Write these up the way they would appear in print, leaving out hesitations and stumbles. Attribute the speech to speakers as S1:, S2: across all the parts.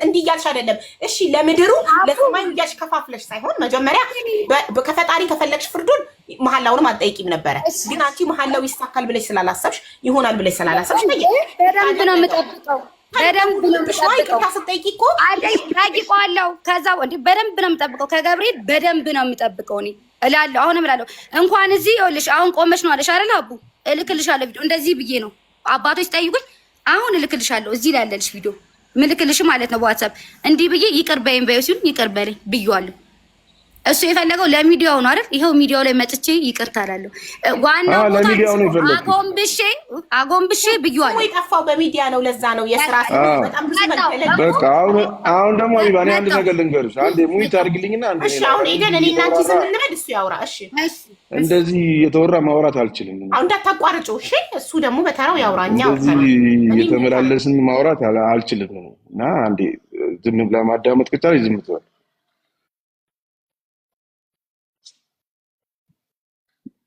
S1: እንዲህ እያልሽ አይደለም። እሺ ለምድሩ ለሰማዩ እያልሽ ከፋፍለሽ ሳይሆን መጀመሪያ ከፈጣሪ ከፈለግሽ ፍርዱን መሐላውንም አትጠይቂም ነበረ። ግን አንቺ መሐላው ይሳካል ብለሽ ስላላሰብሽ ይሆናል ብለሽ ስላላሰብሽ
S2: በደንብ ነው የምጠብቀው። በደንብ ነው የምጠብቀው።
S1: ስትጠይቂ እኮ
S2: ጠይቀዋለሁ። ከዛ በደንብ ነው የምጠብቀው። ከገብርኤል በደንብ ነው የምጠብቀው እኔ እላለሁ። አሁንም እላለሁ እንኳን እዚህ ይኸውልሽ አሁን ቆመሽ ነው አለሽ አይደል አቡ እልክልሻለሁ ቪዲዮ እንደዚህ ብዬ ነው አባቶች ጠይቁኝ። አሁን እልክልሻለሁ እዚህ ላይ ያለልሽ ቪዲዮ ምልክልሽ ማለት ነው በዋትስአፕ እንዲህ ብዬ ይቅር በይኝ በይው ሲሉኝ ይቅር በለኝ ብዬዋለሁ። እሱ የፈለገው ለሚዲያው ነው አይደል? ይሄው ሚዲያው ላይ መጥቼ ይቅርታ አላለሁ። ዋናው አጎንብሼ ብዬዋለሁ።
S1: የጠፋው በሚዲያ ነው። ለዛ ነው የስራ በጣም ብዙ መገለል።
S3: በቃ አሁን ደግሞ አቢባኔ አንድ ነገር ልንገርሽ። አንዴ ሙይት አድርግልኝና አንዴ
S1: እሺ። አሁን ሄደን እኔ እና አንቺ ዝም እንበል፣ እሱ ያውራ። እሺ
S3: እንደዚህ የተወራ ማውራት አልችልም።
S1: አሁን እንዳታቋርጪው እሺ። እሱ ደግሞ በተራው ያውራኛ።
S3: እንደዚህ የተመላለስን ማውራት አልችልም እና አንዴ ዝም ብላ ማዳመጥ ከቻለች ዝም ትበል።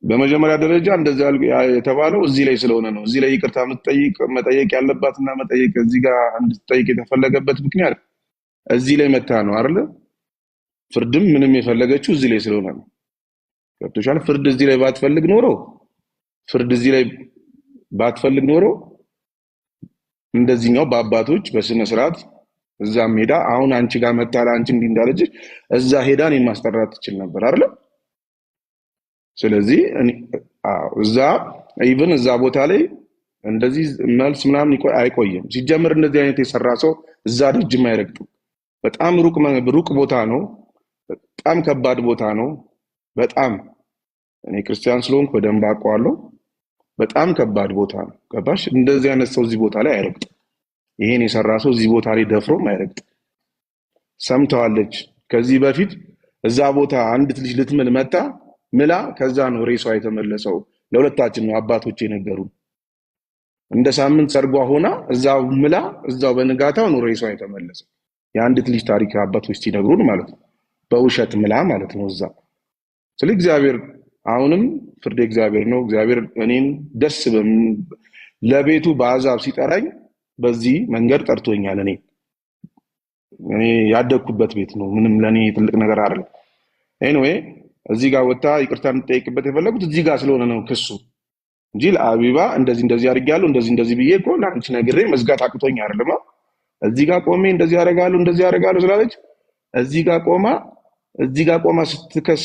S3: በመጀመሪያ ደረጃ እንደዚህ የተባለው እዚህ ላይ ስለሆነ ነው። እዚህ ላይ ይቅርታ መጠየቅ ያለባትና መጠየቅ እዚህ ጋር እንድትጠይቅ የተፈለገበት ምክንያት እዚህ ላይ መታ ነው አይደል? ፍርድም ምንም የፈለገችው እዚህ ላይ ስለሆነ ነው። ገብቶሻል? ፍርድ እዚህ ላይ ባትፈልግ ኖሮ እንደዚህኛው በአባቶች በስነ ስርዓት እዛም ሄዳ አሁን አንቺ ጋር መታ አንቺ እንዲህ እንዳለች እዛ ሄዳ እኔን ማስጠራት ትችል ነበር አይደል? ስለዚህ እዛ ኢቭን እዛ ቦታ ላይ እንደዚህ መልስ ምናምን አይቆይም። ሲጀምር እንደዚህ አይነት የሰራ ሰው እዛ ደጅም አይረግጥም። በጣም ሩቅ ቦታ ነው። በጣም ከባድ ቦታ ነው። በጣም እኔ ክርስቲያን ስለሆንኩ በደንብ አውቀዋለሁ። በጣም ከባድ ቦታ ነው። ገባሽ? እንደዚህ አይነት ሰው እዚህ ቦታ ላይ አይረግጥም። ይሄን የሰራ ሰው እዚህ ቦታ ላይ ደፍሮም አይረግጥም። ሰምተዋለች። ከዚህ በፊት እዛ ቦታ አንዲት ልጅ ልትምል መጣ ምላ ከዛ ነው ሬሷ የተመለሰው። ለሁለታችን ነው አባቶች የነገሩን። እንደ ሳምንት ሰርጓ ሆና እዛው ምላ እዛው በንጋታው ነው ሬሷ የተመለሰው። የአንዲት ልጅ ታሪክ አባቶች ሲነግሩን ማለት ነው። በውሸት ምላ ማለት ነው እዛ። ስለዚህ እግዚአብሔር አሁንም ፍርድ እግዚአብሔር ነው። እግዚአብሔር እኔን ደስ ለቤቱ በአዛብ ሲጠራኝ በዚህ መንገድ ጠርቶኛል። እኔ ያደግኩበት ቤት ነው። ምንም ለኔ ትልቅ ነገር አይደለም። ኤኒዌይ እዚህ ጋር ወጣ ይቅርታ እንጠይቅበት የፈለጉት እዚህ ጋር ስለሆነ ነው ክሱ እንጂ ለአቢባ እንደዚህ አድርጊያለሁ እንደዚህ ብዬ እኮ ለአንቺ ነግሬ መዝጋት አቅቶኝ አይደለም። እዚህ ጋር ቆሜ እንደዚህ አደርጋለሁ ስላለች እዚህ ጋር ቆማ ስትከስ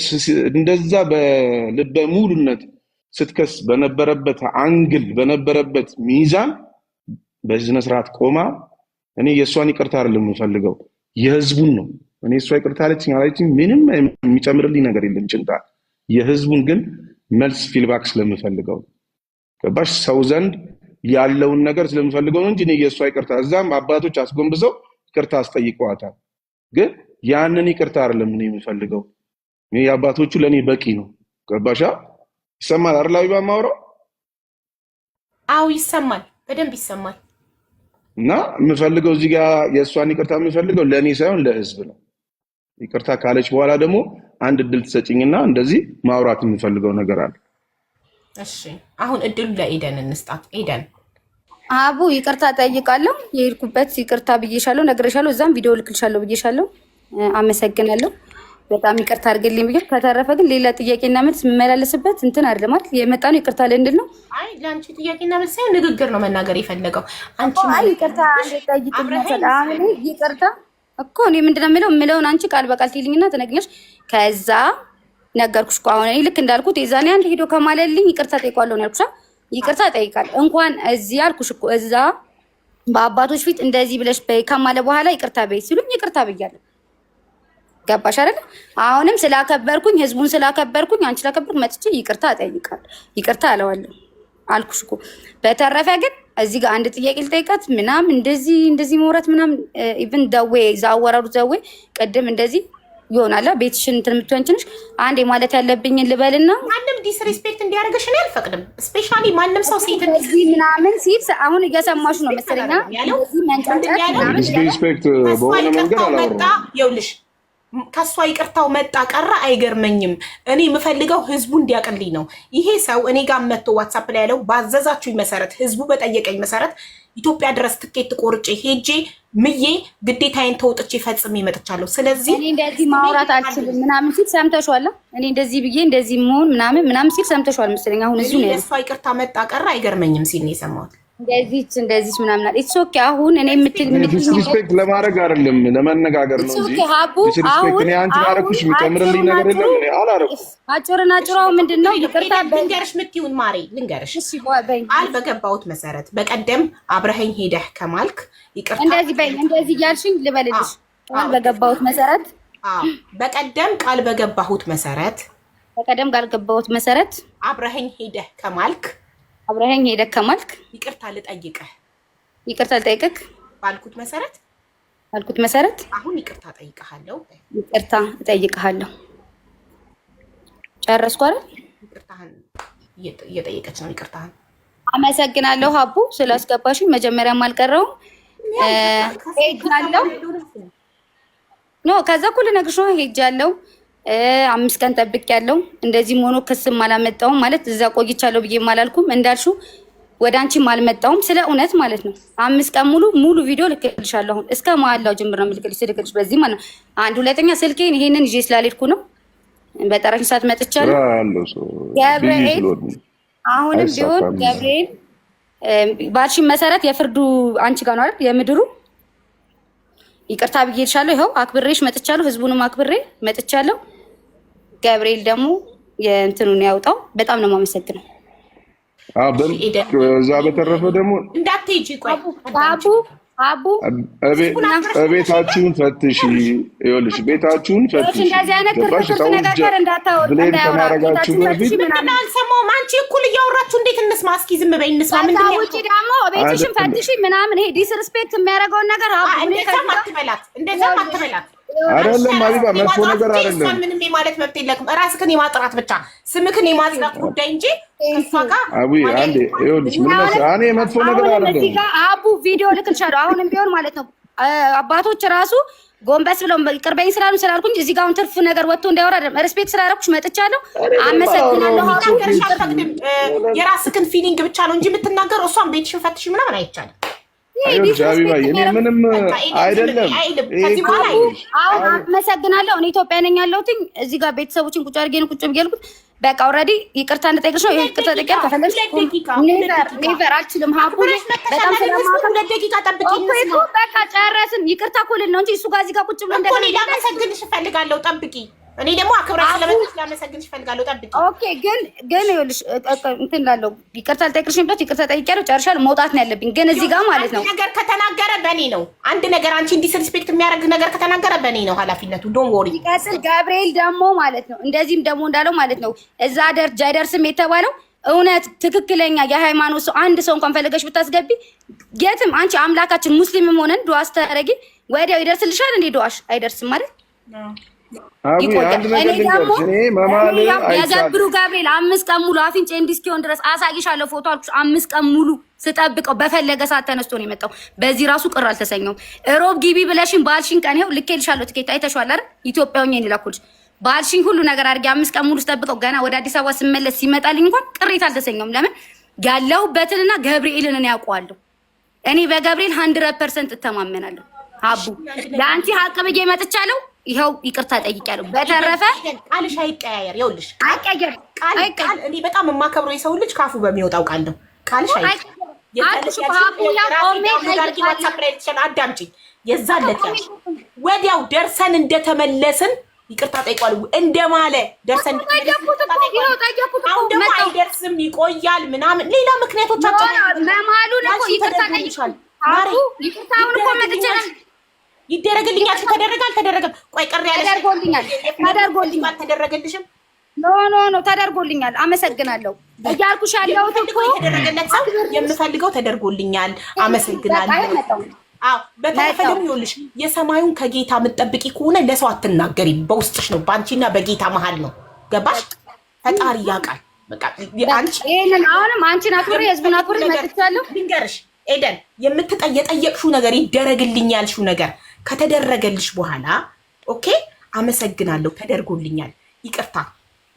S3: እንደዛ በልበ ሙሉነት ስትከስ በነበረበት አንግል በነበረበት ሚዛን በስነ ስርዓት ቆማ እኔ የሷን ይቅርታ አይደለም የምፈልገው የህዝቡን ነው። እኔ እሷ ይቅርታ አለችኝ ምንም የሚጨምርልኝ ነገር የለም ጭንጣ። የህዝቡን ግን መልስ ፊድባክ ስለምፈልገው ገባሽ? ሰው ዘንድ ያለውን ነገር ስለምፈልገው ነው እንጂ እኔ የሷ ይቅርታ እዛም አባቶች አስጎንብሰው ይቅርታ አስጠይቀዋታል። ግን ያንን ይቅርታ አይደለም እኔ የምፈልገው። እኔ አባቶቹ ለኔ በቂ ነው። ገባሻ? ይሰማል አይደል? አቢባ ማውራው?
S1: አዎ ይሰማል፣ በደንብ ይሰማል።
S3: እና የምፈልገው እዚህ ጋር የሷን ይቅርታ የምፈልገው ለኔ ሳይሆን ለህዝብ ነው። ይቅርታ ካለች በኋላ ደግሞ አንድ እድል ትሰጪኝና እንደዚህ ማውራት የምፈልገው ነገር አለ።
S1: እሺ አሁን እድሉ ለኤደን እንስጣት። ኤደን
S2: አቡ ይቅርታ ጠይቃለሁ። የሄድኩበት ይቅርታ ብዬሻለሁ፣ ነግሬሻለሁ። እዛም ቪዲዮ ልክልሻለሁ ብዬሻለሁ። አመሰግናለሁ። በጣም ይቅርታ አድርግልኝ ብዬ። ከተረፈ ግን ሌላ ጥያቄና መልስ የምመላለስበት እንትን አይደለም አይደል? የመጣ ነው ይቅርታ ለእንድል ነው።
S1: አይ ለአንቺ ጥያቄና መልስ ሳይሆን ንግግር ነው መናገር የፈለገው። አንቺ
S2: ይቅርታ ይቅርታ እኮ እኔ ምንድነው የምለውን አንቺ ቃል በቃል ትይልኝና ትነግኛለሽ። ከዛ ነገርኩሽ እኮ አሁን እኔ ልክ እንዳልኩት የዛኔ አንድ ሄዶ ከማለልኝ ይቅርታ ጠይቋለሁ ነው ያልኩሽ። ይቅርታ ጠይቃለሁ እንኳን እዚህ አልኩሽ እኮ እዛ በአባቶች ፊት እንደዚህ ብለሽ በይ ከማለ በኋላ ይቅርታ በይ ሲሉኝ ይቅርታ ብያለሁ። ገባሽ አይደል? አሁንም ስላከበርኩኝ ህዝቡን ስላከበርኩኝ አንቺ ስላከበርኩ መጥቼ ይቅርታ ጠይቃለሁ። ይቅርታ አለዋለሁ አልኩሽ እኮ። በተረፈ ግን እዚህ ጋር አንድ ጥያቄ ልጠይቃት ምናምን እንደዚህ መውራት ምናምን ኢቭን ደዌ ዛወራሩ ደዌ ቅድም እንደዚህ ይሆናል ቤትሽን እንትን የምትወንችንሽ አንዴ ማለት ያለብኝን ልበልና
S1: ማንም ዲስሪስፔክት እንዲያደርግሽ እኔ አልፈቅድም። ስፔሻሊ ማንም ሰው ሴት
S2: እንደዚህ ምናምን ሲል አሁን እየሰማሽ ነው መሰለኛ። እንደዚህ መንጫጫት
S3: ዲስሪስፔክት በሆነ መንገድ አላወራም።
S1: ይኸውልሽ ከሷ ይቅርታው መጣ ቀረ አይገርመኝም። እኔ የምፈልገው ህዝቡ እንዲያቅልኝ ነው። ይሄ ሰው እኔ ጋር መጥቶ ዋትሳፕ ላይ ያለው ባዘዛችሁኝ መሰረት ህዝቡ በጠየቀኝ መሰረት ኢትዮጵያ ድረስ ትኬት ቆርጬ ሄጄ ምዬ ግዴታዬን ተወጥቼ ፈጽሜ መጥቻለሁ። ስለዚህ
S2: እኔ እንደዚህ ማውራት አልችልም ምናምን ሲል ሰምተሽዋል። እኔ እንደዚህ ብዬ እንደዚህ መሆን ምናምን ሲል ሰምተሽዋል መሰለኝ። አሁን እዚሁ ነው
S1: የእሷ ይቅርታ መጣ ቀረ አይገርመኝም ሲል ነው የሰማሁት።
S2: እንደዚህ ምናምን አለ። ኢትስ ኦኬ። አሁን እኔ
S3: ዲስሪስፔክት ለማድረግ አይደለም ለመነጋገር ነው እንጂ ዲስሪስፔክት እኔ አንቺ አረኩሽ የሚጨምርልኝ ነገር የለም። እኔ አላረኩሽ።
S2: አጭራው ምንድነው? ይቅርታ
S1: ልንገርሽ ምትይውን ማሬ ልንገርሽ። ቃል በገባሁት መሰረት በቀደም አብረኸኝ ሄደህ ከማልክ ይቅርታ
S2: እንደዚህ እያልሽኝ ልበልልሽ። ቃል በገባሁት መሰረት
S1: በቀደም ቃል በገባሁት መሰረት አብረኸኝ ሄደህ ከማልክ ይቅርታ ልጠይቅህ ባልኩት መሰረት አሁን ይቅርታ እጠይቅሃለሁ። ጨረስኩ አይደል? ይቅርታህን እየጠየቀች ነው። ይቅርታህን
S2: አመሰግናለሁ ሀቡ ስላስገባሽኝ። መጀመሪያም አልቀረውም ሄጃለሁ። ከዛ እኮ ልነግርሽ ነው ሄጃለሁ። 5 ቀን ጠብቄያለሁ። እንደዚህም ሆኖ ክስም አላመጣሁም ማለት እዛ ቆይቻለሁ ብዬም አላልኩም። እንዳልሽው ወደ አንቺም አልመጣሁም ስለ እውነት ማለት ነው። 5 ቀን ሙሉ ቪዲዮ ልክልሻለሁ። አሁን እስከ መሀላው ጅምር ነው ልክልሽ በዚህ ማለት ነው። አንድ ሁለተኛ ስልኬን ይሄንን ይዤ ስላልሄድኩ ነው። በጠራሽ ሰዓት መጥቻለሁ። ገብርኤል አሁንም ቢሆን ገብርኤል ባልሽኝ መሰረት የፍርዱ አንቺ ጋር ነው አይደል? የምድሩ ይቅርታ ብዬልሻለሁ። ይኸው አክብሬሽ መጥቻለሁ። ህዝቡንም አክብሬ መጥቻለሁ። ገብርኤል ደግሞ የእንትኑን ያውጣው። በጣም ነው የማመሰግነው።
S3: እዛ በተረፈ ደግሞ
S1: እንዳትሄጂ ቆይ
S3: አቡ ቤታችሁን ፈትሽ። ይኸውልሽ ቤታችሁን ፈትሽ።
S2: እንደዚህ አይነት ክርክር ነገር እንዳታወጣ
S3: ከማረጋችሁ በፊት
S1: ምንድን ነው አልሰማሁም። አንቺ እኩል እያወራችሁ እንዴት እንስማ? እስኪ ዝም በይ እንስማ። ምንድን ነው
S2: ውጪ ደግሞ ቤትሽን ፈትሽ ምናምን። ይሄ ዲስሪስፔክት የሚያደርገውን ነገር
S1: እንደዛም አትበላት።
S3: አይደለም አቢባ መጥፎ ነገር አይደለም።
S1: ምንም የማለት መብት የለክም። ራስህን የማጥራት ብቻ ስምክን የማጽዳት ጉዳይ እንጂ እሷ ጋር
S3: አንዴ ይኸውልሽ ምን መሰለህ እኔ መጥፎ ነገር አይደለም።
S2: እዚህ ጋር አቡ ቪዲዮ ልክልሻለሁ። አሁንም ቢሆን ማለት ነው አባቶች ራሱ ጎንበስ ብለው ቅርበኝ ስላልኩኝ እዚህ ጋር አሁን ትርፍ ነገር ወጥቶ እንዳይወራ አይደለም። ሪስፔክት ስላደረኩሽ መጥቻለሁ። አመሰግናለሁ።
S1: የራስህን ፊሊንግ ብቻ ነው እንጂ የምትናገር እሷን ቤትሽን ፈትሽ ምናምን አይቻልም።
S3: እኔ ምንም አይደለም።
S2: አሁን አመሰግናለሁ። እኔ ኢትዮጵያ ነኝ ያለሁት እዚህ ጋር ቤተሰቦችን ቁጭ አድርጌ ነው ቁጭ ብያልኩት። በቃ ኦልሬዲ ይቅርታ እንድጠይቅሽ ነው። ይቅርታ ጠይቄያለሁ። ከፈለግሽ ኔቨር አልችልም። ሀቡ በጣም በቃ ጨረስን። ይቅርታ እኮ ልል ነው እንጂ እሱ ጋር እዚህ ጋር ቁጭ ብሎ
S1: እንደገና ላመሰግንሽ እፈልጋለሁ። ጠብቂ። እኔ ደግሞ አክብራሽ ስለመጣሽ ላመሰግንሽ እፈልጋለሁ። ጠብቂ።
S2: ኦኬ። ግን ይኸውልሽ እንትን ላለው ይቅርታ ልጠይቅሽ ብለት ይቅርታ ጠይቄያለሁ። ጨርሻለሁ። መውጣት ነው ያለብኝ። ግን እዚህ ጋር ማለት ነው
S1: ነገር ከተናገረ በእኔ ነው። አንድ ነገር አንቺ ዲስሪስፔክት የሚያደርግ ነገር ከተናገረ በእኔ ነው ኃላፊነቱ። ዶንት ወሪ።
S2: ይቀጥል። ገብርኤል ደግሞ ማለት ነው እንደዚህም ደግሞ እንዳለው ማለት ነው እዛ ደረጃ አይደርስም የተባለው እውነት ትክክለኛ የሃይማኖት ሰው አንድ ሰው እንኳን ፈለገሽ ብታስገቢ የትም አንቺ አምላካችን ሙስሊምም ሆነን ዱዓ አስተረጊ ወዲያው ይደርስልሻል። እንዴ ዱዓሽ አይደርስም ማለት የገብሩ ገብርኤል 5 ቀን ሙሉ አፍንጬ እንዲስኪሆን ድረስ አሳይሻለሁ። ፎቶ አልኩሽ። 5 ቀን ሙሉ ስጠብቀው በፈለገ ሰዓት ተነስቶ ነው የመጣው። በዚህ ራሱ ቅር አልተሰኘውም። ሮብ ግቢ ብለሽን ባልሽን ቀን ይኸው ልኬልሻለሁ። ትኬት አይተሽዋል አይደል? ኢትዮጵያ ሆኜ እንላኩልሽ ባልሽኝ ሁሉ ነገር አድርጌ 5 ቀን ሙሉ ስጠብቀው ገና ወደ አዲስ አበባ ስመለስ ሲመጣልኝ እንኳን ቅሬታ አልተሰኘውም። ለምን ያለሁበትንና ገብርኤልን እኔ ያውቀዋለሁ። እኔ በገብርኤል 100% እተማመናለሁ። አቡ ለአንቺ ሀቅ ብዬ መጥቻለሁ። ይኸው ይቅርታ ጠይቄያለሁ። በተረፈ
S1: ቃልሽ አይቀያየር። ይኸውልሽ ቃል እኔ በጣም የማከብረው የሰው ልጅ ካፉ በሚወጣው ቃል ነው። ቃልሽ አዳምጪኝ። የዛን ዕለት ወዲያው ደርሰን እንደተመለስን ይቅርታ ጠይቋል። እንደማለ ደርሰን አሁን ደግሞ አይደርስም ይቆያል ምናምን ሌላ ምክንያቶቻችን
S2: ለማሉን እኮ ይቅርታ ጠይቋል። ይቅርታውን እኮ መጥቻለሁ።
S1: ይደረግልኛል። ተደረገ አልተደረገም? ቆይ ቀር ያለ
S2: ተደርጎልኛል።
S1: ተደረገልሽም?
S2: ኖ ተደርጎልኛል። አመሰግናለሁ እያልኩሽ ያለሁት እኮ
S1: የተደረገለት ሰው የምፈልገው ተደርጎልኛል። አመሰግናለሁ። አዎ በተረፈ ደግሞ ይኸውልሽ የሰማዩን ከጌታ የምትጠብቂ ከሆነ ለሰው አትናገሪ። በውስጥሽ ነው፣ በአንቺና በጌታ መሀል ነው። ገባሽ? ፈጣሪ ያውቃል። በቃ አንቺ
S2: ይሄንን አሁንም አንቺን አክብሬ ህዝቡን አክብሬ መጥቻለሁ።
S1: ልንገርሽ ኤደን የጠየቅሽው ነገር ይደረግልኝ ያልሽው ነገር ከተደረገልሽ በኋላ ኦኬ አመሰግናለሁ ተደርጎልኛል ይቅርታ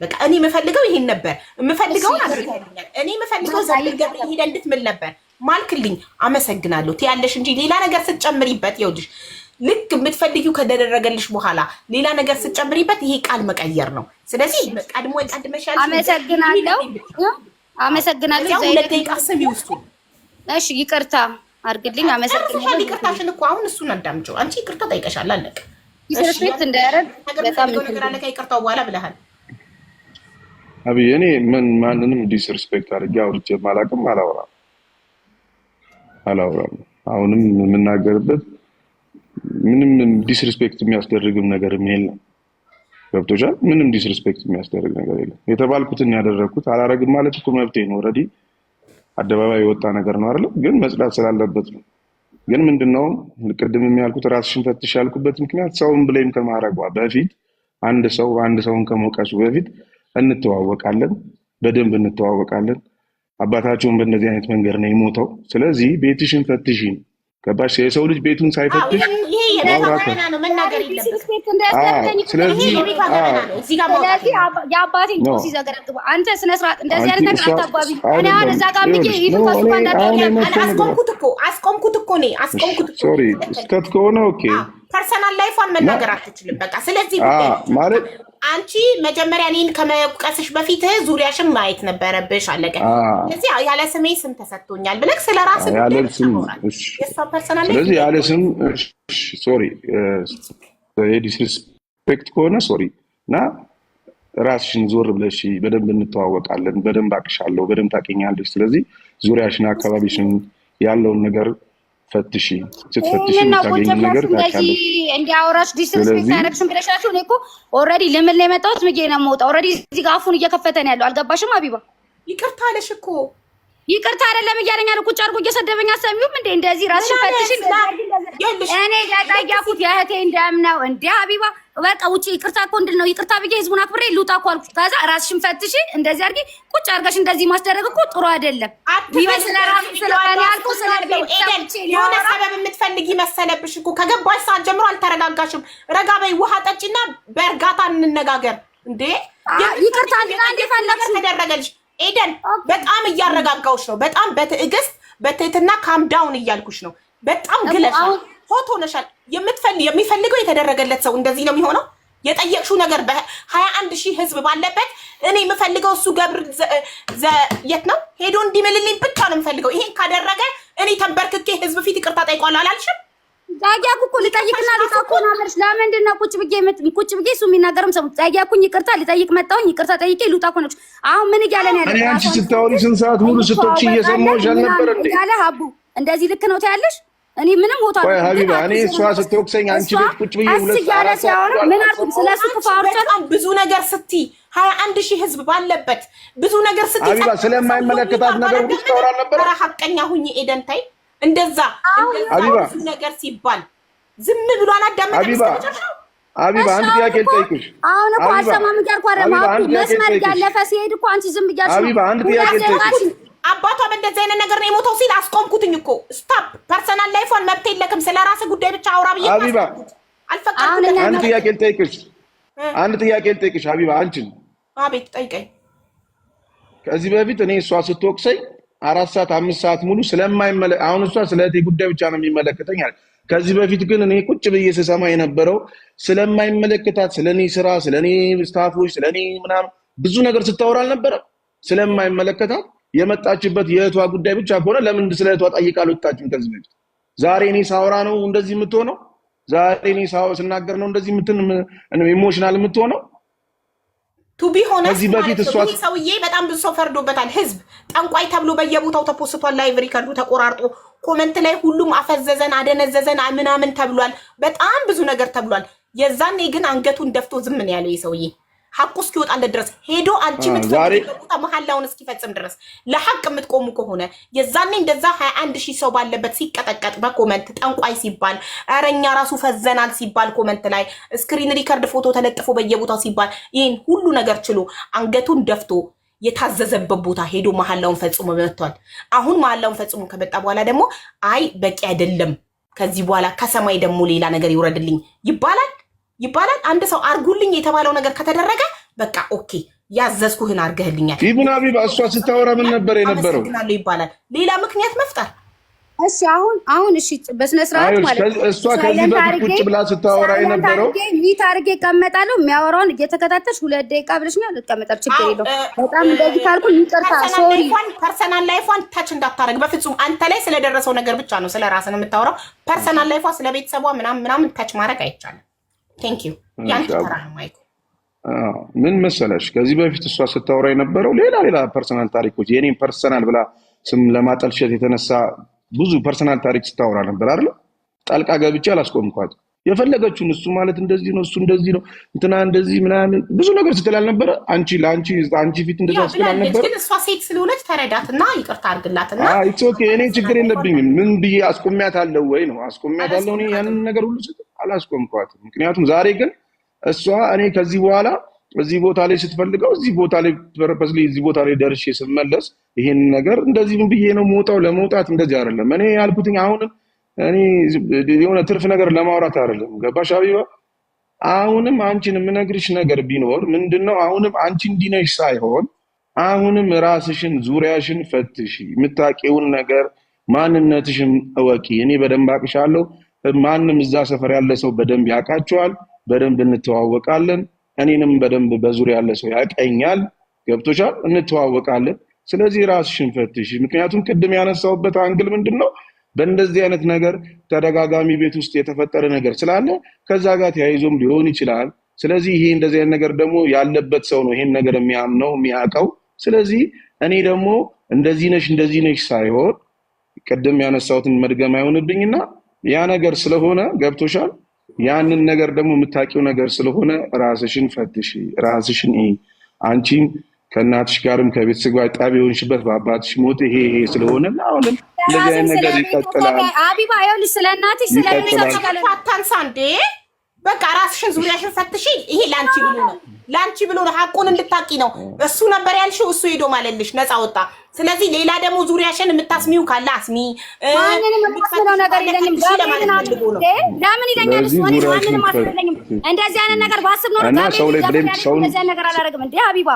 S1: በቃ እኔ የምፈልገው ይሄን ነበር የምፈልገውን አድርጋልኛል እኔ የምፈልገው ዘብል ገብረ ሄደ እንድትምል ነበር ማልክልኝ አመሰግናለሁ ትያለሽ እንጂ ሌላ ነገር ስትጨምሪበት ይኸውልሽ ልክ የምትፈልጊው ከደረገልሽ በኋላ ሌላ ነገር ስትጨምሪበት ይሄ ቃል መቀየር ነው ስለዚህ ቀድሞ ቀድመሻል
S2: አመሰግናለሁ
S1: ዘይደቂቃ ስሚ ውስጡ
S2: እሺ ይቅርታ አርግልኝ አመሰግናለሁ
S1: ይቅርታሽን እኮ አሁን እሱን አዳምጪው አንቺ ይቅርታ ጠይቀሻል አለቀ
S2: ዲስሪስፔክት እንዳያረግ በጣም
S1: ነገር አለ ከይቅርታው በኋላ ብለሃል
S3: አብይ እኔ ማንንም ዲስሪስፔክት አድርጌ አውርቼ ማላቅም አላወራም አሁንም የምናገርበት ምንም ዲስሪስፔክት የሚያስደርግም ነገር የለም ገብቶሻል ምንም ዲስሪስፔክት የሚያስደርግ ነገር የለም የተባልኩትን ያደረኩት አላረግም ማለት እኮ መብቴ ነው ኦሬዲ አደባባይ የወጣ ነገር ነው አይደል ግን መጽዳት ስላለበት ነው ግን ምንድነው ቅድም የሚያልኩት ራስሽን ፈትሽ ያልኩበት ምክንያት ሰውን ብሌም ከማረጓ በፊት አንድ ሰውን ከመውቀሱ በፊት እንተዋወቃለን በደንብ እንተዋወቃለን አባታቸውን በእንደዚህ አይነት መንገድ ነው የሞተው ስለዚህ ቤትሽን ፈትሺ ገባሽ የሰው ልጅ ቤቱን ሳይፈትሽ
S1: ይሄ የባባና ነው መናገር
S2: ይለበት ስለዚህ የአባቴን ቁስ ይዘገረግቡ አንተ ስነ ስርዓት እንደዚህ አይነት ነገር አታባቢ እኔ አሁን እዛ ጋር ብዬ ይፈሱ
S1: አስቆምኩት እኮ
S3: ሶሪ ስህተት ከሆነ ኦኬ
S1: ፐርሰናል ላይፏን መናገር አትችልም በቃ ስለዚህ
S3: ማለት
S1: አንቺ መጀመሪያ እኔን ከመውቀስሽ በፊት ዙሪያሽን ማየት ነበረብሽ አለቀ ስለዚህ ያለ ስሜ ስም ተሰጥቶኛል ብለህ ስለራስህ
S3: ያለ ስም ስለዚህ ያለ ስም ሶሪ ዲስሪስፔክት ከሆነ ሶሪ እና ራስሽን ዞር ብለሽ በደንብ እንተዋወቃለን በደንብ አቅሻለሁ በደንብ ታውቂኛለሽ ስለዚህ ዙሪያሽን አካባቢሽን ያለውን ነገር ፈትሺ ስትፈትሺ ታገኝ ነገር ታውቂያለሽ
S2: እንዲያወራሽ ዲስሪስፔክት አረክሽን ብለሻችሁ እኔ እኮ ኦሬዲ ለምን ላይ መጣሁት ምጌ ነው የምወጣው ኦሬዲ እዚህ ጋር አፉን እየከፈተ ነው ያለው አልገባሽም አቢባ
S1: ይቅርታ አለሽ እኮ
S2: ይቅርታ አይደለም እያለኝ አለ ቁጭ አድርጎ እየሰደበኝ አሰሚውም እንዴ እንደዚህ ራስሽ ፈትሽን እኔ ያጣያኩት የእህቴ እንደም ነው እንዴ አቢባ በቃ ውጪ ይቅርታ እኮ እንድል ነው ይቅርታ ብዬ ህዝቡን አክብሬ ልውጣ እኮ አልኩሽ ከዛ ራስሽን ፈትሽ እንደዚህ አድርጊ ቁጭ አድርጋሽ እንደዚህ ማስደረግ እኮ ጥሩ አይደለም ይመስል ራሱ ስለቃኔ አልኩ
S1: የሆነ ሰበብ የምትፈልጊ መሰለብሽ እኮ ከገባሽ ሰዓት ጀምሮ አልተረጋጋሽም ረጋ በይ ውሃ ጠጪና በእርጋታ እንነጋገር እንዴ
S2: ይቅርታ አንዴ ፈለግሽ
S1: ተደረገልሽ ኤደን በጣም እያረጋጋውሽ ነው በጣም በትዕግስት በትህትና ካም ዳውን እያልኩሽ ነው በጣም ግለሻል ፎቶ ነሻል የሚፈልገው የተደረገለት ሰው እንደዚህ ነው የሚሆነው የጠየቅሽው ነገር በ21000 ህዝብ ባለበት እኔ የምፈልገው እሱ ገብር የት ነው ሄዶ እንዲምልልኝ ብቻ ነው የምፈልገው ይሄን ካደረገ እኔ ተንበርክኬ ህዝብ ፊት ይቅርታ ጠይቋል አላልሽም
S2: ዳጊያኩ ልጠይቅና ልጣቆና አመርሽ ለምንድን ነው ቁጭ ብዬ እሱ የሚናገርም ሰው ዳጊያኩኝ ይቅርታ ልጠይቅ መጣሁኝ ይቅርታ ጠይቄ ልጣቆና አሁን ምን እያለን ያለ
S3: እኔ አንቺ ስታወሪ ስንት ሰዓት ሙሉ ስትወጪ እየሰማሁሽ አልነበረ እንዴ
S2: ያለ ሀቡ እንደዚህ ልክ ነው ታያለሽ እኔ ምንም ሆታ
S3: ወይ ሀቢባ እኔ እሷ ስትወቅሰኝ አንቺ ቤት ቁጭ ብዬ ሁለት
S2: ሰዓት ምን አልኩ ስለሱ ከፋውርቻ
S1: ብዙ ነገር ስትይ 21000 ህዝብ ባለበት ብዙ ነገር ስትይ
S3: ሀቢባ ስለማይመለከታት ነገር ሁሉ ታወራ ነበር
S1: ኧረ ሐቀኛ ሁኚ ኤደን ታይ እንደዛ ነገር ሲባል ዝም ብሎ አላዳመጠም
S3: ሀቢባ አንድ ጥያቄ ልጠይቅሽ
S2: አሁን እኮ አልሰማም እያልኩ አይደል መስመር ያለፈ ሲሄድ እኮ አንቺ ዝም እያልሽ
S3: ሀቢባ አንድ ጥያቄ ልጠይቅሽ
S1: አባቷ በእንደዚህ አይነት ነገር ነው የሞተው ሲል አስቆምኩትኝ እኮ ስታፕ ፐርሰናል ላይፎን መብት የለክም ስለራስህ ጉዳይ ብቻ አውራ ብዬ
S3: ሀቢባ
S1: አልፈቀድኩም
S3: አንድ ጥያቄ ልጠይቅሽ ሀቢባ አንቺን
S1: አቤት ጠይቀኝ
S3: ከዚህ በፊት እኔ እሷ ስትወቅሰኝ 4 ሰዓት 5 ሰዓት ሙሉ አሁን እሷ ስለ እህቴ ጉዳይ ብቻ ነው የሚመለከተኝ አለ ከዚህ በፊት ግን እኔ ቁጭ ብዬ ስሰማ የነበረው ስለማይመለከታት ስለኔ ስራ ስለኔ ስታፎች ስለኔ ምናምን ብዙ ነገር ስታወራ አልነበረም ስለማይመለከታት የመጣችበት የእህቷ ጉዳይ ብቻ ከሆነ ለምን ስለ እህቷ ጠይቃ አልወጣችም ከዚህ በፊት ዛሬ እኔ ሳወራ ነው እንደዚህ የምትሆነው ዛሬ እኔ ስናገር ነው እንደዚህ ኢሞሽናል የምትሆነው
S1: ቱ ቢ ሆነስ
S3: ከዚህ በፊት እሷ
S1: ሰውዬ በጣም ብዙ ሰው ፈርዶበታል ህዝብ ጠንቋይ ተብሎ በየቦታው ተፖስቷል ላይቭ ሪከርዱ ተቆራርጦ ኮሜንት ላይ ሁሉም አፈዘዘን አደነዘዘን ምናምን ተብሏል በጣም ብዙ ነገር ተብሏል የዛኔ ግን አንገቱን ደፍቶ ዝም ነው ያለው የሰውዬ ሐቁ እስኪወጣለት ድረስ ሄዶ አንቺ የምትፈልጉት መሐላውን እስኪፈጽም ድረስ ለሐቅ የምትቆሙ ከሆነ የዛኔ እንደዛ 21000 ሰው ባለበት ሲቀጠቀጥ በኮሜንት ጠንቋይ ሲባል አረኛ ራሱ ፈዘናል ሲባል ኮሜንት ላይ ስክሪን ሪከርድ ፎቶ ተለጥፎ በየቦታው ሲባል ይሄን ሁሉ ነገር ችሎ አንገቱን ደፍቶ የታዘዘበት ቦታ ሄዶ መሐላውን ፈጽሞ መጥቷል አሁን መሐላውን ፈጽሞ ከመጣ በኋላ ደግሞ አይ በቂ አይደለም ከዚህ በኋላ ከሰማይ ደግሞ ሌላ ነገር ይወረድልኝ ይባላል ይባላል። አንድ ሰው አርጉልኝ የተባለው ነገር ከተደረገ በቃ ኦኬ ያዘዝኩህን አርገህልኛል።
S3: ኢብኑ ሀቢባ እሷ ስታወራ ምን ነበር የነበረው
S1: ይባላል። ሌላ ምክንያት መፍጠር።
S2: እሺ አሁን እሺ በስነ ስርዓት ማለት ነው።
S3: እሷ ከዚህ በፊት ቁጭ ብላ ስታወራ የነበረው
S2: ሚት አድርጌ እቀመጣለሁ። የሚያወራውን እየተከታተልሽ 2 ደቂቃ ብለሽኛል። ልቀመጣል፣ ችግር የለውም። በጣም እንደዚህ ካልኩ ይቅርታ፣ ሶሪ።
S1: ፐርሰናል ላይፏን ታች እንዳታረግ በፍጹም። አንተ ላይ ስለደረሰው ነገር ብቻ ነው ስለ ራስህ ነው የምታወራው። ፐርሰናል ላይፏ ስለ ቤተሰቧ ምናምን ታች ማድረግ አይቻልም። ቴንክ ዩ። ያንተ ተራ ነው ማይኩ።
S3: ምን መሰለሽ ከዚህ በፊት እሷ ስታወራ የነበረው ሌላ ፐርሰናል ታሪኮች የኔን ፐርሰናል ብላ ስም ለማጠልሸት የተነሳ ብዙ ፐርሰናል ታሪክ ስታወራ ነበር አይደል? ጣልቃ ገብቼ አላስቆምኳት። የፈለገችውን እሱ ማለት እንደዚህ ነው፣ እሱ እንደዚህ ነው፣ እንትና እንደዚህ ምናምን ብዙ ነገር ስትላል ነበር። አንቺ ፊት እንደዛ ስትላል ነበር።
S1: ግን እሷ ሴት ስለሆነች ተረዳትና ይቅርታ አድርግላትና
S3: ኢትስ ኦኬ። እኔ ችግር የለብኝም። ምን ብዬ አስቆሚያታለሁ ወይ ነው አስቆሚያታለሁ። እኔ ያንን ነገር ሁሉ አላስቆምኳትም። ምክንያቱም ዛሬ ግን እሷ እኔ ከዚህ በኋላ እዚህ ቦታ ላይ ስትፈልገው እዚህ ቦታ ላይ ፐርፐስሊ እዚህ ቦታ ላይ ደርሼ ስመለስ ይሄን ነገር እንደዚህ ምን ብዬ ነው የምወጣው? ለመውጣት እንደዚህ አይደለም እኔ ያልኩትኝ። አሁንም እኔ የሆነ ትርፍ ነገር ለማውራት አይደለም። ገባሽ ሀቢባ? አሁንም አንቺን የምነግርሽ ነገር ቢኖር ምንድነው፣ አሁንም አንቺ እንዲነሽ ሳይሆን አሁንም ራስሽን ዙሪያሽን ፈትሺ። የምታውቂውን ነገር ማንነትሽን እወቂ። እኔ በደንብ አቅሻለሁ። ማንም እዛ ሰፈር ያለ ሰው በደንብ ያውቃቸዋል። በደንብ እንተዋወቃለን። እኔንም በደንብ በዙሪያ ያለ ሰው ያቀኛል። ገብቶሻል? እንተዋወቃለን። ስለዚህ ራስሽን ፈትሺ። ምክንያቱም ቅድም ያነሳውበት አንግል ምንድነው፣ በእንደዚህ አይነት ነገር ተደጋጋሚ ቤት ውስጥ የተፈጠረ ነገር ስላለ ከዛ ጋር ተያይዞም ሊሆን ይችላል። ስለዚህ ይሄ እንደዚህ አይነት ነገር ደግሞ ያለበት ሰው ነው ይሄን ነገር የሚያምነው የሚያውቀው። ስለዚህ እኔ ደግሞ እንደዚህ ነሽ ሳይሆን ቅድም ያነሳውትን መድገም አይሆንብኝና ያ ነገር ስለሆነ ገብቶሻል? ያንን ነገር ደግሞ የምታውቂው ነገር ስለሆነ ራስሽን ፈትሺ፣ ራስሽን አንቺም ከእናትሽ ጋርም ከቤተሰብ ጋር ጠብ የሆንሽበት በአባትሽ ሞት ይሄ ስለሆነ አሁንም እንደዚህ አይነት ነገር ይቀጥላል።
S2: ሀቢባ ይኸውልሽ ስለ እናትሽ ስለ ቤተሰብ
S1: አታንሳ እንዴ። በቃ ራስሽን ዙሪያሽን ፈትሺ። ይሄ ላንቺ ብሎ ነው ሐቁን እንድታቂ ነው። እሱ ነበር ያልሽው፣ እሱ ሄዶ ማለልሽ ነፃ ወጣ። ስለዚህ ሌላ ደግሞ ዙሪያሽን የምታስሚው ካለ አስሚ።
S2: ማንንም የምታስለው ነገር የለኝም። ለምን ይለኛል እሱ? እኔ ማንንም አስለኝም። እንደዚህ አይነት ነገር ባስብ ነው እንደዚህ ነገር አላደርግም እንዴ ሀቢባ።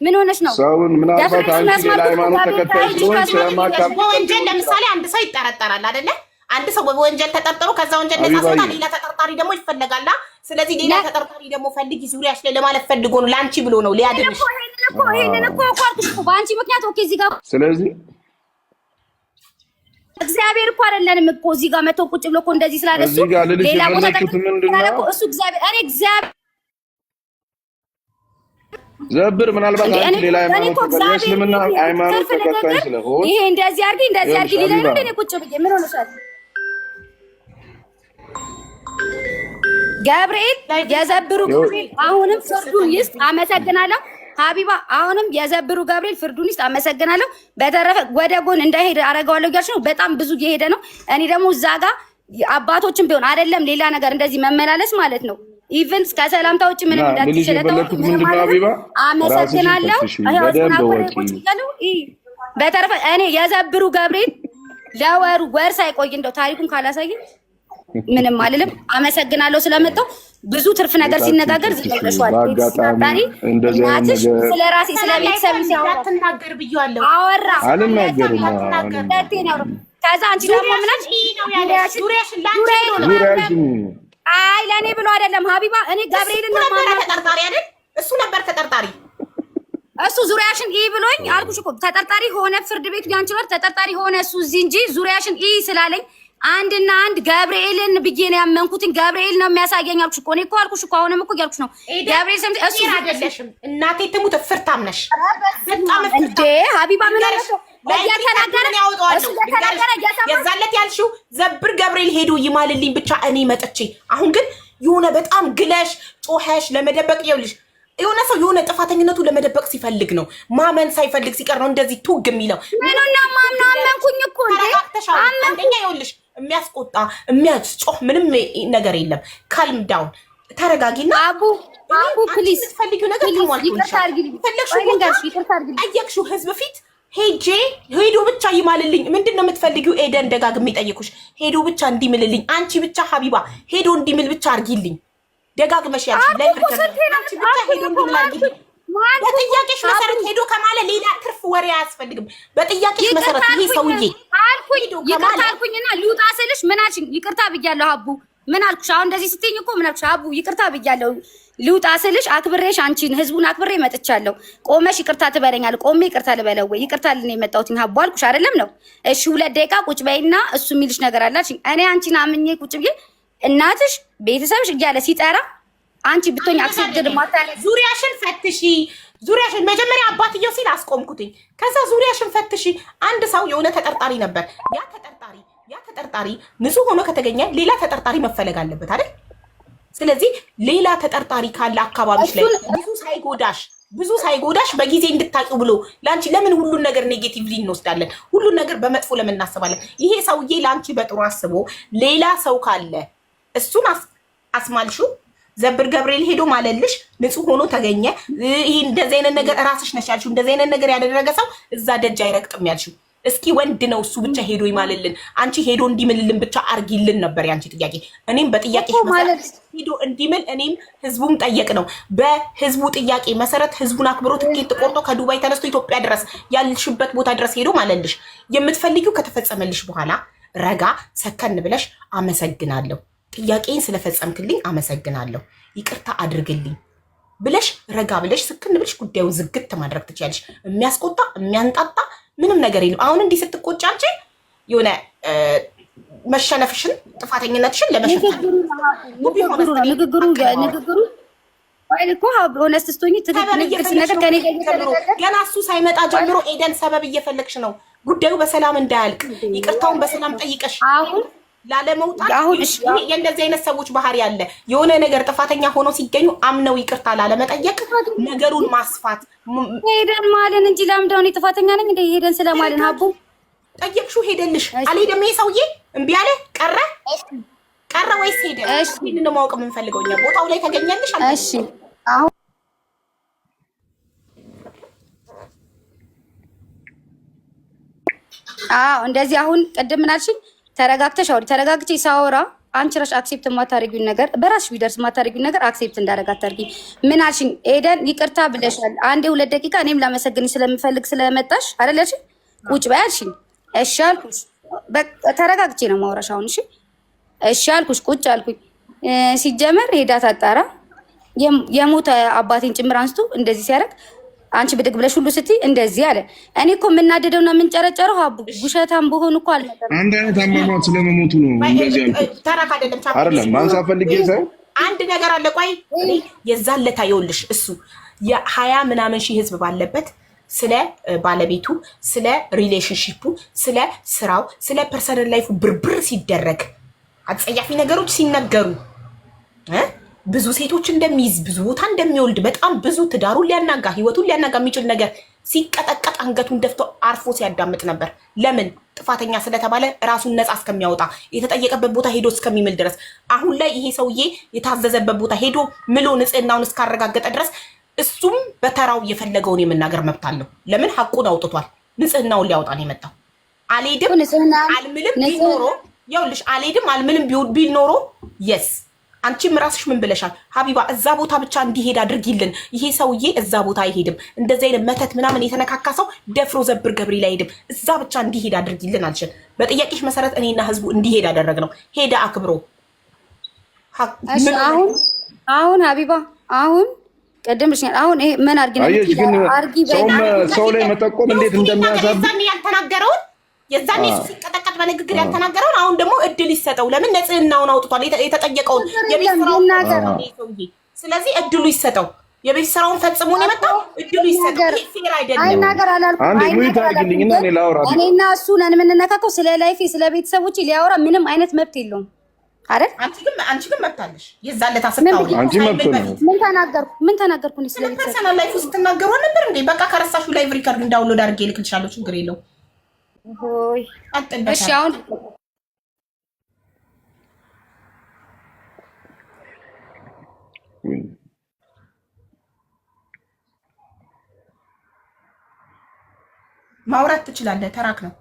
S2: ምን ሆነሽ ነው?
S3: ሰውን ምናልባት አንቺ ሌላ ሃይማኖት ተከታይ ስለሆንሽ ስለማታውቂ
S1: በወንጀል ለምሳሌ አንድ ሰው ይጠረጠራል አይደለ? አንድ ሰው በወንጀል ተጠርጥሮ ከዛ ወንጀል ነፃ ሲወጣ ሌላ ተጠርጣሪ ደግሞ ይፈለጋል። ስለዚህ ሌላ ተጠርጣሪ ደግሞ ፈልጊ ዙሪያሽ ላይ ለማለት ፈልጎ ነው፣ ላንቺ ብሎ ነው ሊያድንሽ።
S2: ይሄንን እኮ አልኩሽ እኮ በአንቺ ምክንያት ኦኬ። እዚህ ጋር
S3: ስለዚህ
S2: እግዚአብሔር እኮ አይደለንም እኮ እዚህ ጋር መተው ቁጭ ብሎ እኮ እንደዚህ ስላለ እሱ ሌላ ቦታ ተጠቅሞ እሱ እግዚአብሔር
S3: ዘብር ምናልባት አንቺ ሌላ ሃይማኖት ተከታይ እስልምና ሃይማኖት ተከታይ ስለሆነ
S2: ይሄ እንደዚህ አድርጊ ሊለኝ ነው። እኔ ቁጭ ብዬ ምን ሆነሻል? ገብርኤል የዘብሩ ገብርኤል አሁንም ፍርዱን ይስጥ። አመሰግናለሁ ሀቢባ። አሁንም የዘብሩ ገብርኤል ፍርዱን ይስጥ። አመሰግናለሁ። በተረፈ ወደ ጎን እንዳይሄድ አረጋዋለሁ እያልሽ ነው። በጣም ብዙ እየሄደ ነው። እኔ ደግሞ እዛ ጋር አባቶችም ቢሆን አይደለም ሌላ ነገር እንደዚህ መመላለስ ማለት ነው። ኢቨን ከሰላምታ ውጭ ምንም እንዳትችለታው አመሰግናለሁ። በተረፈ እኔ የዘብሩ ገብርኤል ወር ሳይቆይ እንደው ታሪኩን ካላሳየ ምንም አልልም። አመሰግናለሁ ስለመጣው። ብዙ ትርፍ ነገር ሲነጋገር ዝም ብለሽዋል። እናትሽ ስለ ራሴ ስለ ቤተሰብ
S1: ሲያወራትናገር ብያለሁ።
S2: አወራ
S3: አልናገርም።
S2: ከዛ አንቺ ደግሞ ምናሽ አይ ለኔ ብሎ አይደለም ሀቢባ። እኔ ገብርኤልን ነው
S1: ተጠርጣሪ አይደል? እሱ ነበር ተጠርጣሪ።
S2: እሱ ዙሪያሽን ኢ ብሎኝ አልኩሽ እኮ ተጠርጣሪ ሆነ። ፍርድ ቤቱ ያንቺ ነው ተጠርጣሪ ሆነ እሱ እዚህ እንጂ ዙሪያሽን ኢ ስላለኝ አንድና አንድ ገብርኤልን ብዬ ነው ያመንኩትን። ገብርኤል ነው የሚያሳየኝ አልኩሽ እኮ። እኔ እኮ አልኩሽ እኮ አሁንም እኮ እያልኩሽ ነው። ገብርኤል ሰምተሽ እሱ
S1: አይደለሽም። እናቴ ትሙት ፍርታም ነሽ። በጣም
S2: እንዴ ሀቢባ ምን አለሽ?
S1: የዛለት ያልሽው ዘብር ገብርኤል ሄዶ ይማልልኝ ብቻ እኔ መጥቼ። አሁን ግን የሆነ በጣም ግለሽ ጮኸሽ ለመደበቅ ይኸውልሽ፣ የሆነ ሰው የሆነ ጥፋተኝነቱ ለመደበቅ ሲፈልግ ነው፣ ማመን ሳይፈልግ ሲቀር ነው እንደዚህ ቱግ የሚለው።
S2: ምንና ማምና አመንኩኝ እኮ እንዴ።
S1: አንደኛ ይኸውልሽ የሚያስቆጣ የሚያስጮህ ምንም ነገር የለም። ካልም ዳውን ተረጋጊና
S2: አቡ ፕሊዝ
S1: ፈልጊው ነገር ተሟልቶልሻል። ጠየቅሽው ህዝብ ፊት ሄዶ ብቻ ይማልልኝ። ምንድነው የምትፈልጊው? ኤደን ደጋግሜ ጠየኩሽ። ሄዶ ብቻ እንዲምልልኝ አንቺ ብቻ ሀቢባ ሄዶ እንዲምል ብቻ አርጊልኝ። ደጋግመሽ ያልሽ ላይ አንቺ ብቻ ሄዶ እንዲላል በጥያቄሽ መሰረት ሄዶ ከማለ ሌላ ትርፍ ወሬ አያስፈልግም። በጥያቄሽ መሰረት ይሄ ሰውዬ
S2: አልኩኝ ይቅርታ አልኩኝና ልውጣ ስልሽ ምን አልሽኝ? ይቅርታ ብያለሁ አቡ ምን አልኩሽ? አሁን እንደዚህ ስትይኝ እኮ ምን አልኩሽ? አቡ ይቅርታ ብያለሁ ልውጣ ስልሽ አክብሬሽ አንቺን ህዝቡን አክብሬ መጥቻለሁ። ቆመሽ ይቅርታ ትበለኛል። ቆሜ ይቅርታ ልበለው ወይ? ይቅርታ ልኔ የመጣሁት አቡ አልኩሽ አይደለም ነው? እሺ 2 ደቂቃ ቁጭ በይና እሱ የሚልሽ ነገር አለ አልሽኝ። እኔ አንቺን አምኜ ቁጭ ብዬ እናትሽ ቤተሰብሽ እያለ ሲጠራ አንቺ ብትሆኝ አክሰብድ ማታለ
S1: ዙሪያሽን ፈትሺ ዙሪያሽን መጀመሪያ አባትየው ሲል አስቆምኩትኝ። ከዛ ዙሪያሽን ፈትሺ። አንድ ሰው የሆነ ተጠርጣሪ ነበር። ያ ተጠርጣሪ ንጹህ ሆኖ ከተገኘ ሌላ ተጠርጣሪ መፈለግ አለበት አይደል? ስለዚህ ሌላ ተጠርጣሪ ካለ አካባቢሽ ላይ ብዙ ሳይጎዳሽ በጊዜ እንድታቂው ብሎ ላንቺ ለምን ሁሉን ነገር ኔጌቲቭሊ እንወስዳለን? ሁሉን ነገር በመጥፎ ለምን እናስባለን? ይሄ ሰውዬ ላንቺ በጥሩ አስቦ ሌላ ሰው ካለ እሱን አስማልሹ። ዘብር ገብርኤል ሄዶ ማለልሽ ንጹህ ሆኖ ተገኘ። ይሄ እንደዚህ አይነት ነገር ራስሽ ነሽ ያልሽው። እንደዚህ አይነት ነገር ያደረገ ሰው እዛ ደጅ አይረግጥም ያልሽው። እስኪ ወንድ ነው እሱ ብቻ ሄዶ ይማልልን፣ አንቺ ሄዶ እንዲምልልን ብቻ አርጊልን ነበር ያንቺ ጥያቄ። እኔም በጥያቄሽ መሰረት ሄዶ እንዲምል እኔም ህዝቡም ጠየቅ ነው። በህዝቡ ጥያቄ መሰረት ህዝቡን አክብሮ ትኬት ቆርጦ ከዱባይ ተነስቶ ኢትዮጵያ ድረስ ያልሽበት ቦታ ድረስ ሄዶ ማለልሽ። የምትፈልጊው ከተፈጸመልሽ በኋላ ረጋ ሰከን ብለሽ አመሰግናለሁ፣ ጥያቄን ስለፈጸምክልኝ አመሰግናለሁ፣ ይቅርታ አድርግልኝ ብለሽ ረጋ ብለሽ ስክን ብለሽ ጉዳዩን ዝግት ማድረግ ትችያለሽ። የሚያስቆጣ የሚያንጣጣ ምንም ነገር የለም። አሁን እንዲህ ስትቆጪ አንቺ የሆነ መሸነፍሽን ጥፋተኝነትሽን ለመሸፈን ንግግሩ እኮ ሆነስ ስትሆኚ ትክክል ነገር ከኔ ጋር ገና እሱ ሳይመጣ ጀምሮ ኤደን ሰበብ እየፈለግሽ ነው ጉዳዩ በሰላም እንዳያልቅ። ይቅርታውን በሰላም ጠይቀሽ አሁን ላለመውጣት የእንደዚህ አይነት ሰዎች ባህሪ ያለ የሆነ ነገር ጥፋተኛ ሆኖ ሲገኙ አምነው ይቅርታ ላለመጠየቅ ነገሩን ማስፋት
S2: ሄደን ማለን እንጂ ለምንድነው እኔ ጥፋተኛ ነኝ እንደ ሄደን ስለማለን ሀቡ
S1: ጠየቅሽው ሄደልሽ አልሄደም ይሄ ሰውዬ እምቢ አለ ቀረ ወይስ ሄደ? ይሄንን ነው ማወቅ የምንፈልገው እኛ ቦታው ላይ ተገኘልሽ አለ።
S2: እሺ አሁን እንደዚህ አሁን ቅድም ምን አልሽኝ? ተረጋግተሽ አውሪ። ተረጋግቼ ሳወራ አንቺ ራሽ አክሴፕት የማታደርጊውን ነገር በራስሽ ቢደርስ የማታደርጊውን ነገር አክሴፕት እንዳደረጋት ታርጊ። ምን አልሽኝ? ኤደን ይቅርታ ብለሻል። አንዴ 2 ደቂቃ እኔም ላመሰግንሽ ስለምፈልግ ስለመጣሽ አይደለሽ? ቁጭ በይ አልሽኝ። እሺ አልኩሽ። በቃ ተረጋግቼ ነው ማውራሽ አሁን። እሺ አልኩሽ። ቁጭ አልኩኝ። ሲጀመር ሄዳ ታጣራ የሞተ አባቴን ጭምር አንስቶ እንደዚህ ሲያደርግ አንቺ ብድግ ብለሽ ሁሉ ስትይ እንደዚህ አለ። እኔ እኮ የምናደደውና የምንጨረጨረው ሀቡ ውሸታም በሆኑ እኮ አልነበረም።
S3: አንድ አይነት አሟሟት ስለመሞቱ ነው እንደዚህ ያልኩት።
S1: ተራካ አይደለም ቻፕ
S3: አይደለም ማንሳት ፈልጌ ሳይ
S1: አንድ ነገር አለ። ቆይ የዛን ለታ ይኸውልሽ እሱ የ20 ምናምን ሺህ ህዝብ ባለበት ስለ ባለቤቱ፣ ስለ ሪሌሽንሺፑ፣ ስለ ስራው፣ ስለ ፐርሰናል ላይፉ ብርብር ሲደረግ አጸያፊ ነገሮች ሲነገሩ ብዙ ሴቶች እንደሚይዝ ብዙ ቦታ እንደሚወልድ በጣም ብዙ ትዳሩን ሊያናጋ ህይወቱን ሊያናጋ የሚችል ነገር ሲቀጠቀጥ አንገቱን ደፍቶ አርፎ ሲያዳምጥ ነበር። ለምን? ጥፋተኛ ስለተባለ ራሱን ነፃ እስከሚያወጣ የተጠየቀበት ቦታ ሄዶ እስከሚምል ድረስ። አሁን ላይ ይሄ ሰውዬ የታዘዘበት ቦታ ሄዶ ምሎ ንጽህናውን እስካረጋገጠ ድረስ እሱም በተራው የፈለገውን የመናገር መብት አለው። ለምን? ሀቁን አውጥቷል። ንጽህናውን ሊያወጣ ነው የመጣው። አልሄድም አልምልም ቢል ኖሮ ይኸውልሽ፣ አልሄድም አልምልም ቢል ኖሮ የስ አንቺም ራስሽ ምን ብለሻል? ሀቢባ እዛ ቦታ ብቻ እንዲሄድ አድርጊልን። ይሄ ሰውዬ እዛ ቦታ አይሄድም። እንደዚህ አይነት መተት ምናምን የተነካካ ሰው ደፍሮ ዘብር ገብርኤል አይሄድም። እዛ ብቻ እንዲሄድ አድርጊልን አልሽን። በጥያቄሽ መሰረት እኔና ህዝቡ እንዲሄድ አደረግነው። ሄደ አክብሮ።
S2: አሁን ሀቢባ አሁን ቅድም ልሽኛል። አሁን ይሄ ምን አርጊ
S3: ሰው ላይ መጠቆም እንዴት እንደሚያሳብ
S1: ያልተናገረውን የዛኔ ሲቀጠቀጥ በንግግር ያልተናገረውን አሁን ደግሞ እድል ይሰጠው። ለምን? ንጽህናውን አውጥቷል። የተጠየቀውን የቤት ስራውን ነው። ስለዚህ እድሉ ይሰጠው። የቤት ስራውን ፈጽሞ ነው የመጣው። እድሉ ይሰጠው። ይሄ ፌር አይደለም።
S2: አይናገር አላልኩም።
S3: አንዴ ሙይ ታርግልኝና እኔ ላውራ።
S2: እኔና እሱ ነን የምንነካከው። ስለ ላይፌ ስለ ቤተሰቦቼ ሊያወራ ምንም አይነት መብት የለውም አይደል?
S1: አንቺ ግን መብት አለሽ። የዛን ለታ ስታውሪ
S3: አንቺ መብት ነው።
S2: ምን ተናገርኩ? ስለ ቤተሰብ
S1: ፐርሰናል ላይፍ ውስጥ ትናገሩ ነበር እንዴ? በቃ ከረሳሽው ላይቭ ሪከርድ እንዳውንሎድ አድርጌ ልክልሻለሁ። ችግር የለውም።
S2: ሆይ እሺ አሁን
S1: ማውራት ትችላለህ። ተራክ ነው